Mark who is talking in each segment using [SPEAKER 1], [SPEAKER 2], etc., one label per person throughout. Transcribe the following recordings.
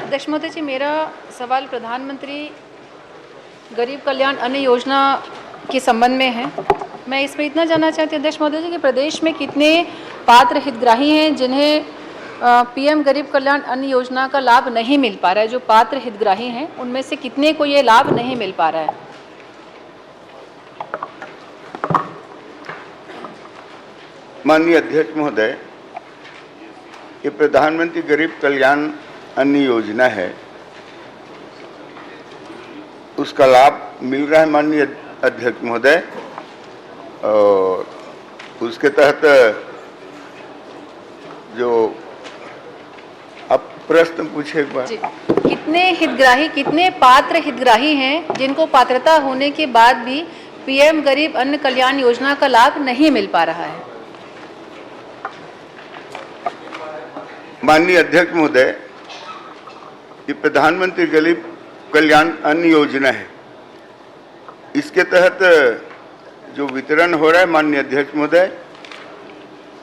[SPEAKER 1] अध्यक्ष महोदय जी, मेरा सवाल प्रधानमंत्री गरीब कल्याण अन्न योजना के संबंध में है। मैं इसमें इतना जानना चाहती हूँ अध्यक्ष महोदय जी कि प्रदेश में कितने पात्र हितग्राही हैं जिन्हें पीएम गरीब कल्याण अन्न योजना का लाभ नहीं मिल पा रहा है। जो पात्र हितग्राही हैं उनमें से कितने को ये लाभ नहीं मिल पा रहा है।
[SPEAKER 2] माननीय अध्यक्ष महोदय, ये प्रधानमंत्री गरीब कल्याण अन्न योजना है, उसका लाभ मिल रहा है माननीय अध्यक्ष महोदय। और उसके तहत जो आप प्रश्न पूछे एक बार।
[SPEAKER 1] कितने पात्र हितग्राही हैं जिनको पात्रता होने के बाद भी पीएम गरीब अन्न कल्याण योजना का लाभ नहीं मिल पा रहा है।
[SPEAKER 2] माननीय अध्यक्ष महोदय, ये प्रधानमंत्री गरीब कल्याण अन्न योजना है, इसके तहत जो वितरण हो रहा है माननीय अध्यक्ष महोदय,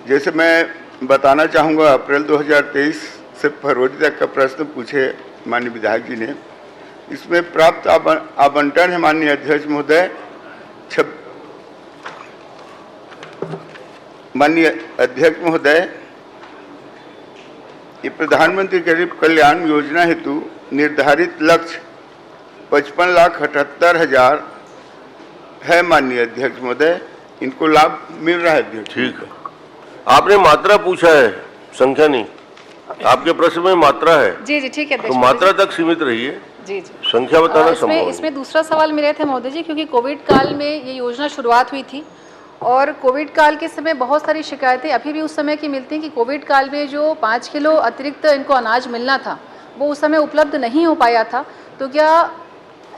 [SPEAKER 2] जैसे मैं बताना चाहूँगा, अप्रैल 2023 से फरवरी तक का प्रश्न पूछे माननीय विधायक जी ने, इसमें प्राप्त आवंटन है माननीय अध्यक्ष महोदय माननीय अध्यक्ष महोदय, ये प्रधानमंत्री गरीब कल्याण योजना हेतु निर्धारित लक्ष्य 55,78,000 है माननीय अध्यक्ष महोदय। इनको लाभ मिल रहा है अध्यक्ष।
[SPEAKER 3] ठीक है, आपने मात्रा पूछा है, संख्या नहीं। आपके प्रश्न में मात्रा है।
[SPEAKER 1] जी जी ठीक है,
[SPEAKER 3] तो मात्रा तक सीमित रहिए।
[SPEAKER 1] जी जी,
[SPEAKER 3] संख्या बताना संभव
[SPEAKER 1] इसमें दूसरा सवाल मेरा था महोदय जी, क्योंकि कोविड काल में ये योजना शुरुआत हुई थी और कोविड काल के समय बहुत सारी शिकायतें अभी भी उस समय की मिलती हैं कि कोविड काल में जो 5 किलो अतिरिक्त इनको अनाज मिलना था वो उस समय उपलब्ध नहीं हो पाया था। तो क्या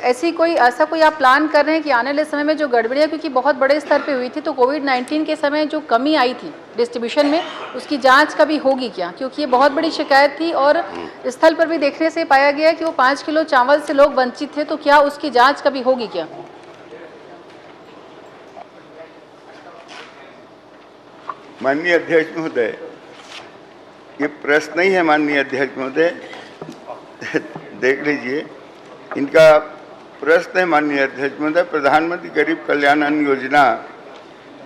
[SPEAKER 1] ऐसा कोई आप प्लान कर रहे हैं कि आने वाले समय में जो गड़बड़ियाँ, क्योंकि बहुत बड़े स्तर पे हुई थी, तो कोविड-19 के समय जो कमी आई थी डिस्ट्रीब्यूशन में, उसकी जांच कभी होगी क्या? क्योंकि ये बहुत बड़ी शिकायत थी और स्थल पर भी देखने से पाया गया कि वो 5 किलो चावल से लोग वंचित थे। तो क्या उसकी जाँच कभी होगी क्या?
[SPEAKER 2] माननीय अध्यक्ष महोदय, ये प्रश्न ही है माननीय अध्यक्ष महोदय, देख लीजिए, इनका प्रश्न है माननीय अध्यक्ष महोदय। प्रधानमंत्री गरीब कल्याण अन्न योजना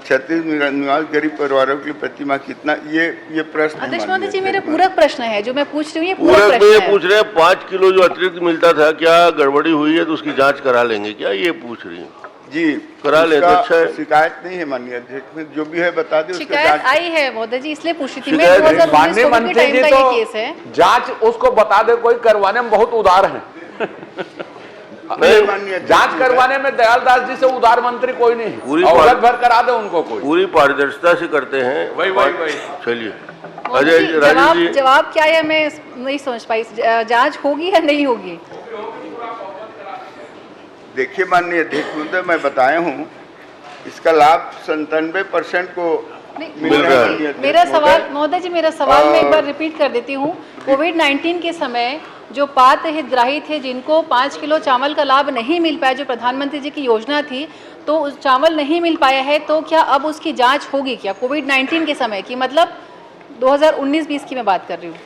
[SPEAKER 2] 36 निवास गरीब परिवारों के लिए प्रति माह कितना, ये प्रश्न है
[SPEAKER 1] अध्यक्ष महोदय जी। मेरा पूरक प्रश्न है जो मैं पूछ रही हूँ, ये पूरक
[SPEAKER 3] प्रश्न है। पूछ रहे हैं 5 किलो जो अतिरिक्त मिलता था, क्या गड़बड़ी हुई है तो उसकी जाँच करा लेंगे क्या, ये पूछ रही है?
[SPEAKER 2] जी
[SPEAKER 3] करा ले तो अच्छा है।
[SPEAKER 2] शिकायत नहीं है माननीय अध्यक्ष में, जो भी है बता दें।
[SPEAKER 1] शिकायत आई है महोदय जी, इसलिए पूछी थी मैं। 2019 कोविड के टाइम का ये केस है।
[SPEAKER 4] जांच उसको बता दे, कोई करवाने में बहुत उदार है। जांच करवाने में दयालदास जी से उदार मंत्री कोई नहीं, पूरी अवगत भर करा दे उनको, कोई
[SPEAKER 3] पूरी पारदर्शिता से करते हैं।
[SPEAKER 4] वही
[SPEAKER 3] चलिए
[SPEAKER 1] राजीव जी, जवाब क्या है मैं नहीं समझ पाई। जांच होगी या नहीं होगी?
[SPEAKER 2] देखिए माननीय अध्यक्ष महोदय, मैं बताया हूँ, इसका लाभ 97% को मिल रहा है।
[SPEAKER 1] मेरा सवाल महोदय जी, मेरा सवाल मैं एक बार रिपीट कर देती हूँ। कोविड-19 के समय जो पात्र हितग्राही थे जिनको 5 किलो चावल का लाभ नहीं मिल पाया, जो प्रधानमंत्री जी की योजना थी, तो उस चावल नहीं मिल पाया है, तो क्या अब उसकी जांच होगी क्या? कोविड-19 के समय की, मतलब 2019-20 की मैं बात कर रही हूँ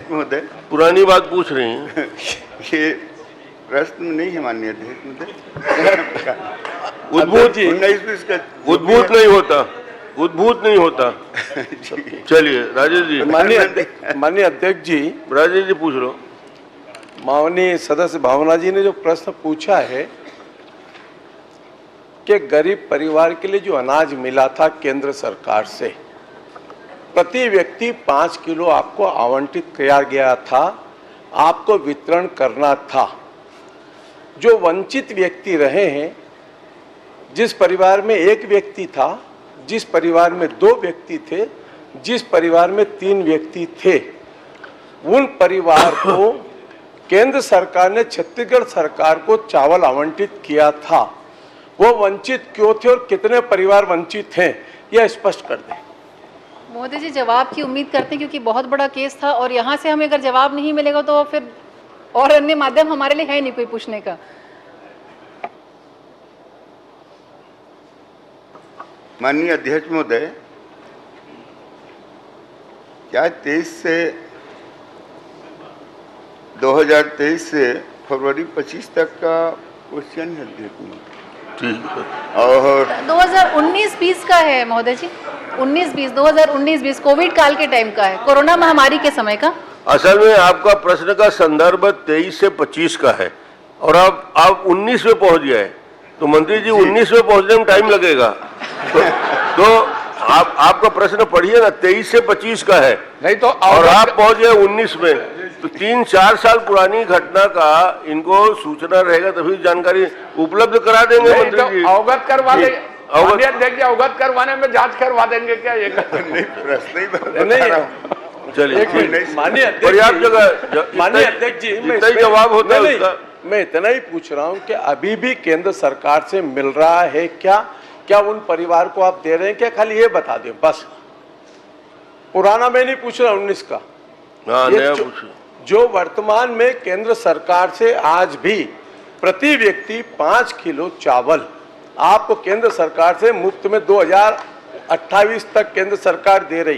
[SPEAKER 2] महोदय।
[SPEAKER 3] पुरानी बात पूछ रही हैं।
[SPEAKER 2] ये प्रश्न नहीं है माननीय अध्यक्ष महोदय।
[SPEAKER 3] उद्भूत नहीं होता। चलिए राजेश जी।
[SPEAKER 5] माननीय अध्यक्ष जी,
[SPEAKER 3] राजेश जी पूछ लो।
[SPEAKER 5] माननीय सदस्य भावना जी ने जो प्रश्न पूछा है कि गरीब परिवार के लिए जो अनाज मिला था केंद्र सरकार से, प्रति व्यक्ति 5 किलो आपको आवंटित किया गया था, आपको वितरण करना था। जो वंचित व्यक्ति रहे हैं, जिस परिवार में 1 व्यक्ति था, जिस परिवार में 2 व्यक्ति थे, जिस परिवार में 3 व्यक्ति थे, उन परिवार को केंद्र सरकार ने छत्तीसगढ़ सरकार को चावल आवंटित किया था। वो वंचित क्यों थे और कितने परिवार वंचित हैं, यह स्पष्ट कर दें।
[SPEAKER 1] मोदी जी, जवाब की उम्मीद करते हैं क्योंकि बहुत बड़ा केस था और यहाँ से हमें अगर जवाब नहीं मिलेगा तो फिर और अन्य माध्यम हमारे लिए है नहीं कोई पूछने का।
[SPEAKER 2] माननीय अध्यक्ष महोदय, क्या 2023 से फरवरी 25 तक का क्वेश्चन है देखिए।
[SPEAKER 3] ठीक है।
[SPEAKER 2] और
[SPEAKER 1] 2019-20 का है महोदय जी, 2019-20 कोविड काल के टाइम का है, कोरोना महामारी के समय का।
[SPEAKER 3] असल में आपका प्रश्न का संदर्भ 23 से 25 का है और आप 19 में पहुंच गए, तो मंत्री जी 19 में पहुंचने में टाइम लगेगा। तो आपका प्रश्न पढ़िए ना, 23 से 25 का है
[SPEAKER 4] नहीं तो
[SPEAKER 3] और आप पहुंच गए 19 में, तो 3-4 साल पुरानी घटना का इनको सूचना रहेगा तभी जानकारी उपलब्ध करा देंगे
[SPEAKER 4] नहीं
[SPEAKER 3] मंत्री
[SPEAKER 4] तो
[SPEAKER 3] जी।
[SPEAKER 4] अवगत करवा
[SPEAKER 3] जी,
[SPEAKER 4] देंगे। माननीय अध्यक्ष जी, अवगत करवाने में जांच करवा देंगे क्या ये?
[SPEAKER 2] नहीं, प्रश्न ही बता
[SPEAKER 5] नहीं,
[SPEAKER 2] रहा हूं।
[SPEAKER 3] चलिए
[SPEAKER 5] एक मिनट, माननीय अध्यक्ष
[SPEAKER 3] पर्याप्त
[SPEAKER 5] जी,
[SPEAKER 3] जगह
[SPEAKER 5] माननीय अध्यक्ष जी, मैं
[SPEAKER 3] इतना ही
[SPEAKER 5] इसमें-
[SPEAKER 3] जवाब होता है
[SPEAKER 5] नहीं,
[SPEAKER 3] उसका।
[SPEAKER 5] मैं इतना ही पूछ रहा हूं कि अभी भी केंद्र सरकार से मिल रहा है क्या उन परिवार को आप दे रहे हैं क्या? खाली ये बता दें बस। पुराना मैं नहीं पूछ रहा, 19 का।
[SPEAKER 3] हाँ,
[SPEAKER 5] ये
[SPEAKER 3] नया
[SPEAKER 5] जो-
[SPEAKER 3] पूछिए।
[SPEAKER 5] जो वर्तमान में केंद्र सरकार से आज भी प्रति व्यक्ति 5 किलो चावल आपको केंद्र सरकार से मुफ्त में 2028 तक केंद्र सरकार दे रही,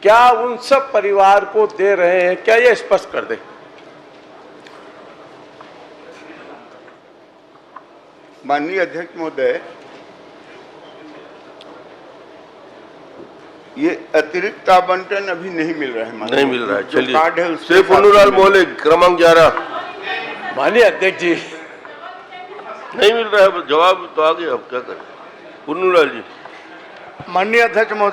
[SPEAKER 5] क्या उन सब परिवार को दे रहे हैं क्या? ये स्पष्ट कर दे।
[SPEAKER 2] माननीय अध्यक्ष महोदय, ये अतिरिक्त आवंटन अभी नहीं मिल रहा है।
[SPEAKER 3] नहीं मिल रहा है।
[SPEAKER 2] जो
[SPEAKER 3] चलिए,
[SPEAKER 2] कार्ड है उसके
[SPEAKER 3] श्री
[SPEAKER 2] साथ
[SPEAKER 3] पुन्नूलाल
[SPEAKER 2] में-
[SPEAKER 3] मोहले क्रमांक 11।
[SPEAKER 5] माननीय अध्यक्ष जी,
[SPEAKER 3] नहीं मिल रहा है, जवाब तो आ गया, अब क्या करें। पुन्नूलाल जी।
[SPEAKER 2] माननीय अध्यक्ष महोदय,